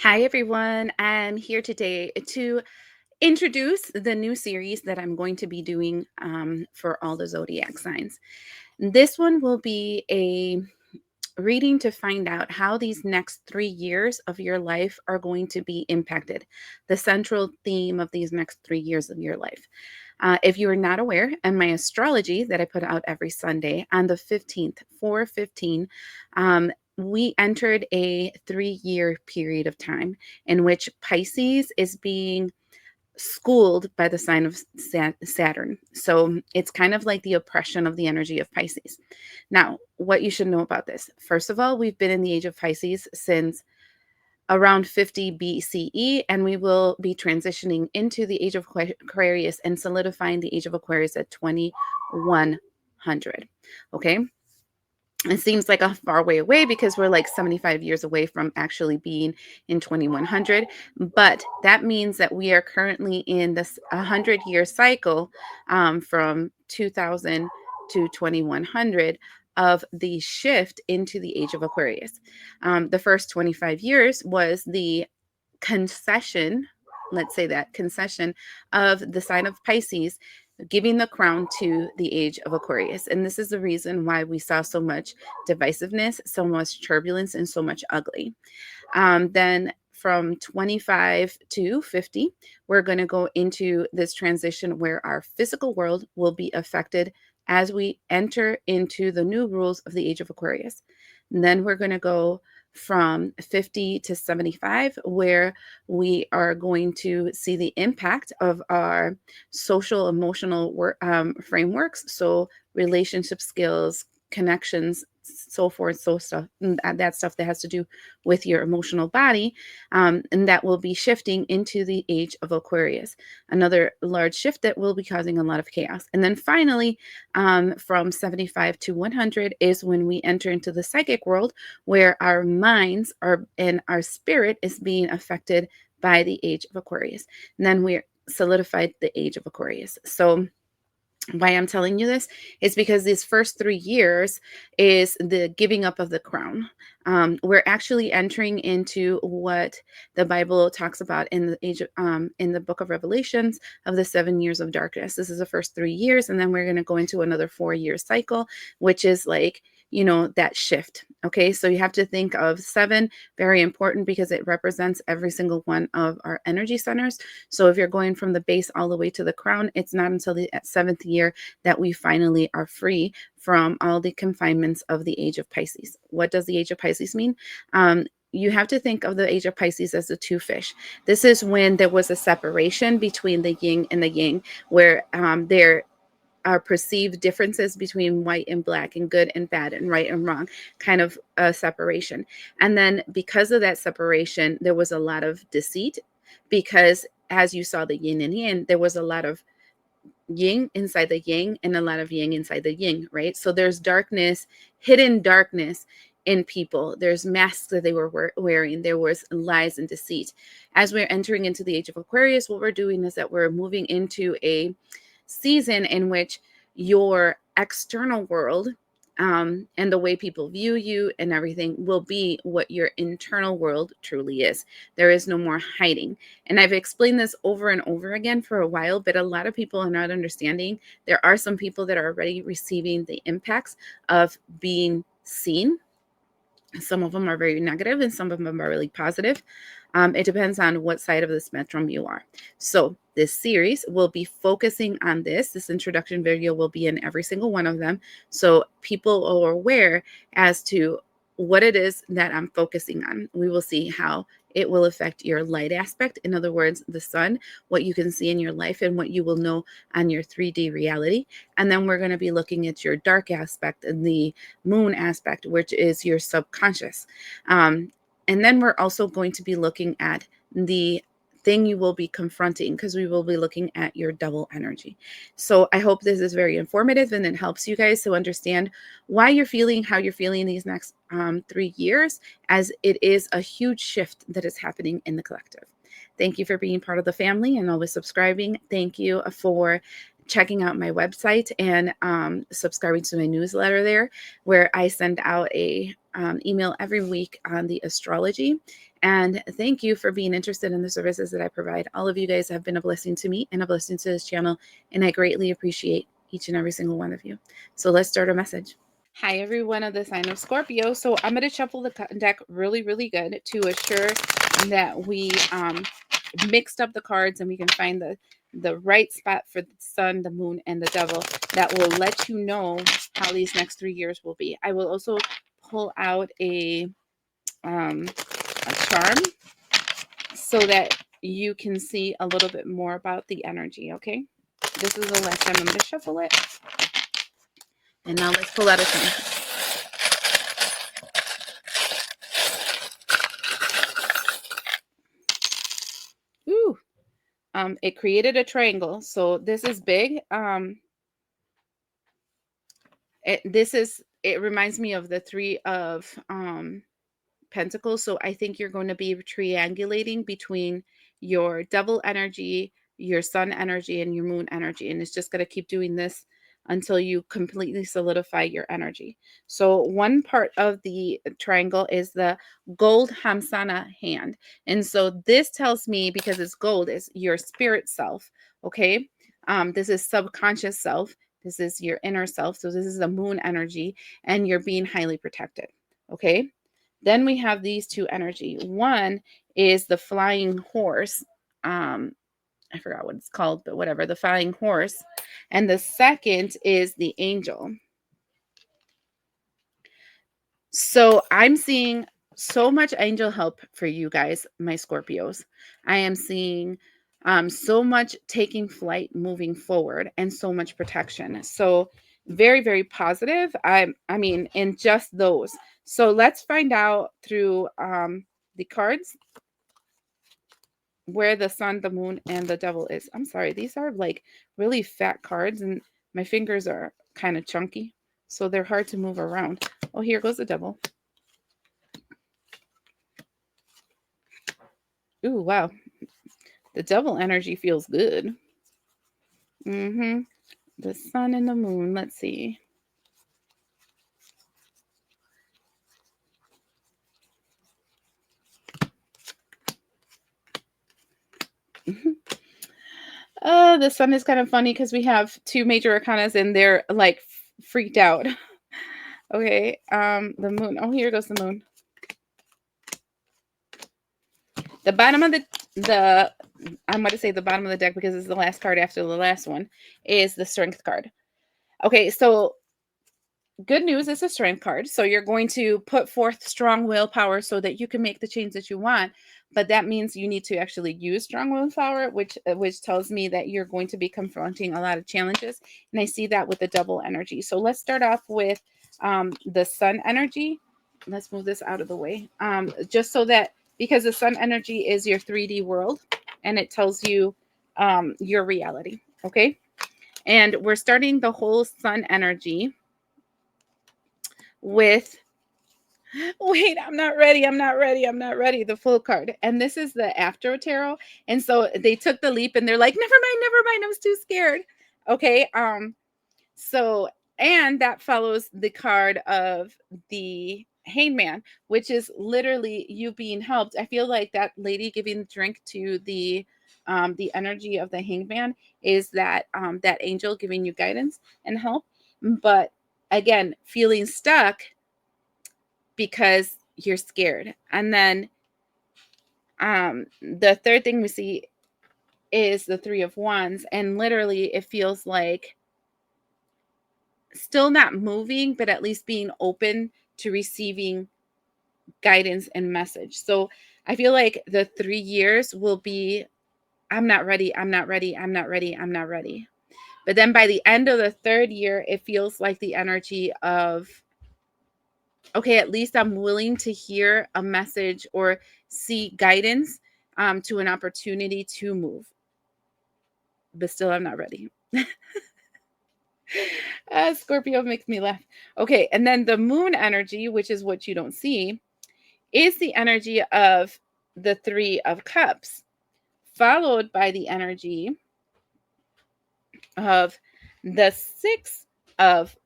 Hi, everyone. I'm here today to introduce the new series that I'm going to be doing for all the zodiac signs. This one will be a reading to find out how these next 3 years of your life are going to be impacted, the central theme of these next 3 years of your life. If you are not aware, in my astrology that I put out every Sunday on the 15th, 4/15, we entered a 3-year period of time in which Pisces is being schooled by the sign of Saturn. So it's kind of like the oppression of the energy of Pisces. Now, what you should know about this, first of all, we've been in the age of Pisces since around 50 BCE, and we will be transitioning into the age of Aquarius and solidifying the age of Aquarius at 2100. Okay. It seems like a far way away because we're like 75 years away from actually being in 2100. But that means that we are currently in this 100-year cycle from 2000 to 2100 of the shift into the age of Aquarius. The first 25 years was the concession, let's say that concession of the sign of Pisces giving the crown to the age of Aquarius. And this is the reason why we saw so much divisiveness, so much turbulence, and so much ugly. Then from 25 to 50, we're going to go into this transition where our physical world will be affected as we enter into the new rules of the age of Aquarius. And then we're going to go from 50 to 75, where we are going to see the impact of our social emotional frameworks. So relationship skills, connections, so forth, so stuff, that stuff that has to do with your emotional body, and that will be shifting into the age of Aquarius. Another large shift that will be causing a lot of chaos. And then finally, from 75 to 100 is when we enter into the psychic world, where our minds are and our spirit is being affected by the age of Aquarius. And then we're solidified the age of Aquarius. So why I'm telling you this is because these first 3 years is the giving up of the crown. We're actually entering into what the Bible talks about in the age of, in the book of Revelations of the 7 years of darkness. This is the first 3 years, and then we're going to go into another 4-year cycle, which is like, that shift. Okay, so you have to think of 7, very important because it represents every single one of our energy centers. So if you're going from the base all the way to the crown, it's not until the 7th year that we finally are free from all the confinements of the age of Pisces. What does the age of Pisces mean? You have to think of the age of Pisces as the two fish. This is when there was a separation between the yin and the yang, where there are perceived differences between white and black and good and bad and right and wrong, kind of a separation. And then because of that separation, there was a lot of deceit because as you saw the yin and yang, there was a lot of yin inside the yang and a lot of yang inside the yin, right? So there's darkness, hidden darkness in people. There's masks that they were wearing. There was lies and deceit. As we're entering into the age of Aquarius, what we're doing is that we're moving into a season in which your external world and the way people view you and everything will be what your internal world truly is. There is no more hiding. And I've explained this over and over again for a while, but a lot of people are not understanding. There are some people that are already receiving the impacts of being seen. Some of them are very negative and some of them are really positive. It depends on what side of the spectrum you are. So this series will be focusing on this. This introduction video will be in every single one of them. So people are aware as to what it is that I'm focusing on. We will see how it will affect your light aspect. In other words, the sun, what you can see in your life and what you will know on your 3D reality. And then we're going to be looking at your dark aspect and the moon aspect, which is your subconscious. And then we're also going to be looking at the thing you will be confronting because we will be looking at your double energy. So I hope this is very informative and it helps you guys to understand why you're feeling how you're feeling these next 3 years, as it is a huge shift that is happening in the collective. Thank you for being part of the family and always subscribing. Thank you for checking out my website and subscribing to my newsletter there, where I send out a email every week on the astrology. And thank you for being interested in the services that I provide. All of you guys have been a blessing to me and a blessing to this channel, and I greatly appreciate each and every single one of you. So let's start our message. Hi, everyone of the sign of Scorpio. So I'm going to shuffle the deck really, really good to assure that we mixed up the cards and we can find the right spot for the sun, the moon, and the devil that will let you know how these next 3 years will be. I will also pull out a charm so that you can see a little bit more about the energy, okay? This is the last time I'm going to shuffle it. And now let's pull out a charm. Ooh. It created a triangle. So this is big. It reminds me of the 3 of Pentacles. So I think you're going to be triangulating between your devil energy, your sun energy, and your moon energy. And it's just going to keep doing this until you completely solidify your energy. So one part of the triangle is the gold Hamsana hand. And so this tells me, because it's gold, is your spirit self. Okay. This is subconscious self. This is your inner self. So this is the moon energy, and you're being highly protected. Okay. Then we have these 2 energy. One is the flying horse. I forgot what it's called, but whatever, the flying horse. And the second is the angel. So I'm seeing so much angel help for you guys, my Scorpios. I am seeing so much taking flight, moving forward, and so much protection. So very, very positive. I mean, in just those. So let's find out through the cards where the sun, the moon, and the devil is. I'm sorry, these are like really fat cards, and my fingers are kind of chunky, so they're hard to move around. Oh, here goes the devil. Ooh, wow. The devil energy feels good. The sun and the moon. Let's see. The sun is kind of funny because we have 2 major arcanas and they're like freaked out. Okay. The moon. Oh, here goes the moon. The bottom of the I'm going to say the bottom of the deck because it's the last card after the last one is the strength card. Okay, so good news, is a strength card. So you're going to put forth strong willpower so that you can make the change that you want. But that means you need to actually use strong willpower, which tells me that you're going to be confronting a lot of challenges. And I see that with the double energy. So let's start off with the sun energy. Let's move this out of the way. Just so that, because the sun energy is your 3D world and it tells you your reality. Okay. And we're starting the whole sun energy with, wait, I'm not ready, the full card. And this is the After Tarot. And so they took the leap and they're like, never mind, I was too scared. Okay. So, and that follows the card of the Hangman, which is literally you being helped. I feel like that lady giving drink to the energy of the Hangman is that that angel giving you guidance and help. But again, feeling stuck because you're scared. And then the third thing we see is the 3 of Wands, and literally it feels like still not moving, but at least being open to receiving guidance and message. So I feel like the 3 years will be, I'm not ready. But then by the end of the 3rd year, it feels like the energy of, okay, at least I'm willing to hear a message or see guidance to an opportunity to move. But still, I'm not ready. Scorpio makes me laugh. Okay, and then the moon energy, which is what you don't see, is the energy of the 3 of Cups, followed by the energy of the Six of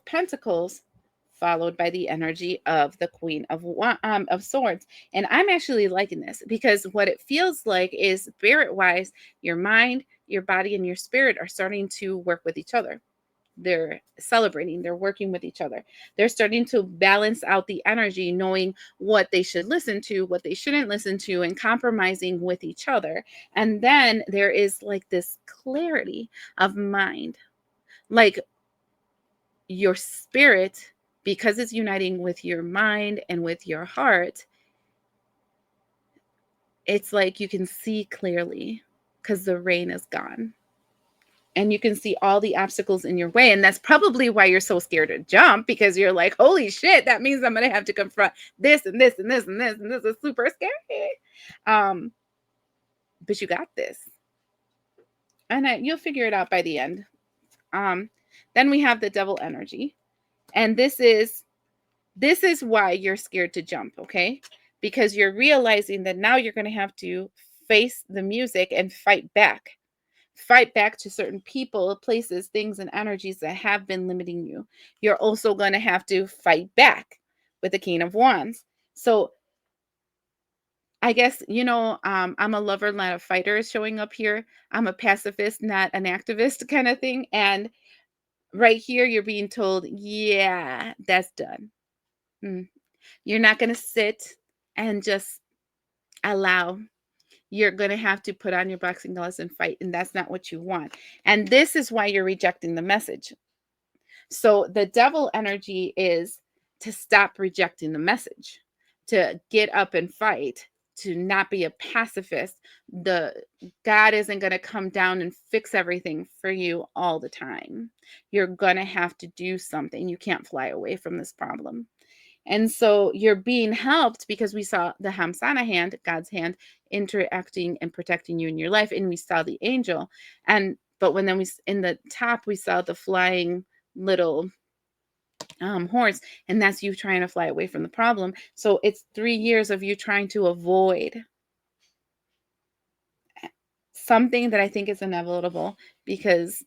Pentacles, followed by the energy of the Queen of Swords. And I'm actually liking this because what it feels like is, spirit wise, your mind, your body, and your spirit are starting to work with each other. They're celebrating, they're working with each other, they're starting to balance out the energy, knowing what they should listen to, what they shouldn't listen to, and compromising with each other. And then there is like this clarity of mind, like your spirit, because it's uniting with your mind and with your heart, it's like you can see clearly because the rain is gone and you can see all the obstacles in your way. And that's probably why you're so scared to jump, because you're like, holy shit, that means I'm going to have to confront this and this and this and this, and this is super scary. But you got this. And you'll figure it out by the end. Then we have the devil energy. And this is why you're scared to jump, okay? Because you're realizing that now you're going to have to face the music and fight back to certain people, places, things, and energies that have been limiting you. You're also going to have to fight back with the King of Wands. So I guess, I'm a lover, not a fighter is showing up here. I'm a pacifist, not an activist kind of thing. And right here, you're being told, yeah, that's done. You're not going to sit and just allow. You're going to have to put on your boxing gloves and fight. And that's not what you want. And this is why you're rejecting the message. So the devil energy is to stop rejecting the message, to get up and fight, to not be a pacifist. The God isn't going to come down and fix everything for you all the time. You're going to have to do something. You can't fly away from this problem. And so you're being helped because we saw the Hamsana hand, God's hand, interacting and protecting you in your life. And we saw the angel. But when then in the top, we saw the flying little horse, and that's you trying to fly away from the problem. So it's 3 years of you trying to avoid something that I think is inevitable, because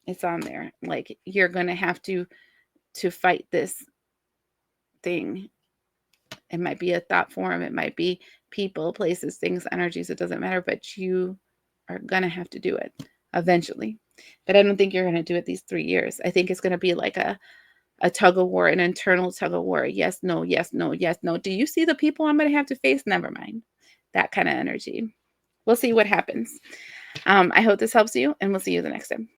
it's on there. Like, you're going to have to fight this thing. It might be a thought form, it might be people, places, things, energies, it doesn't matter, but you are going to have to do it eventually. But I don't think you're going to do it these 3 years. I think it's going to be like a tug of war, an internal tug of war. Yes, no, yes, no, yes, no. Do you see the people I'm going to have to face? Never mind. That kind of energy. We'll see what happens. I hope this helps you, and we'll see you the next time.